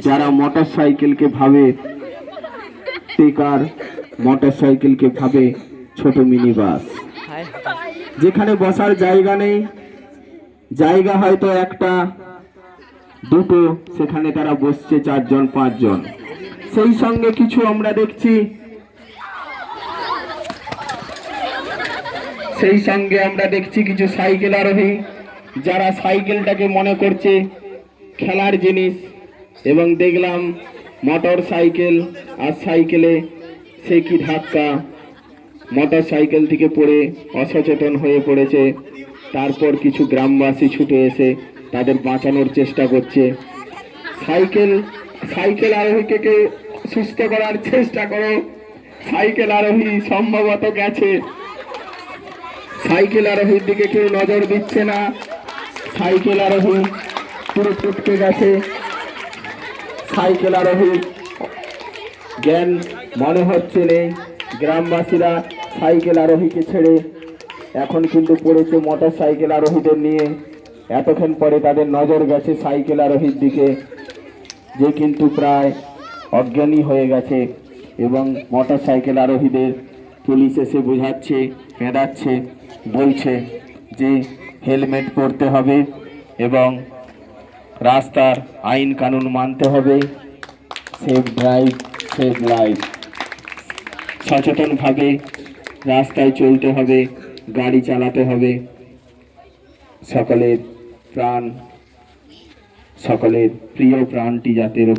যারা মোটরসাইকেলকে ভাবে টেকার, মোটরসাইকেলকে ভাবে ছোট মিনি বাস, যেখানে বসার জায়গা নেই, জায়গা হয়তো একটা দুটো, সেখানে তারা বসছে 4 জন 5 জন। সেই সঙ্গে কিছু আমরা দেখছি, কিছু সাইকেল আরোহী যারা সাইকেলটাকে মনে করছে খেলার জিনিস, এবং দেখলাম মোটর সাইকেল আর সাইকেলে সে কি ধাক্কা, মোটর সাইকেল থেকে পড়ে অসচেতন হয়ে পড়েছে। তারপর কিছু গ্রামবাসী ছুটে এসে তাদের বাঁচানোর চেষ্টা করছে। সাইকেল আরোহীকে কেউ সুস্থ করার চেষ্টা করো। সাইকেল আরোহী সম্ভবত গেছে, সাইকেল আরোহীর দিকে কেউ নজর দিচ্ছে না। সাইকেল আরোহী পুরো টুটকে গেছে। সাইকেল আরোহীর জ্ঞান মনে হচ্ছে নেই। গ্রামবাসীরা সাইকেল আরোহীকে ছেড়ে এখন কিন্তু পড়েছে মোটর সাইকেল আরোহীদের নিয়ে। এতক্ষণ পরে তাদের নজর গেছে সাইকেল আরোহীর দিকে, যে কিন্তু প্রায় অজ্ঞানী হয়ে গেছে। এবং মোটর সাইকেল আরোহীদের পুলিশ এসে বোঝাচ্ছে, পেঁদাচ্ছে, বলছে যে হেলমেট পরতে হবে এবং রাস্তার আইন কানুন মানতে হবে। Safe drive, safe life. সচেতনভাবে রাস্তায় চলতে হবে, গাড়ি চালাতে হবে। সকলের প্রিয় প্রাণটি যাতে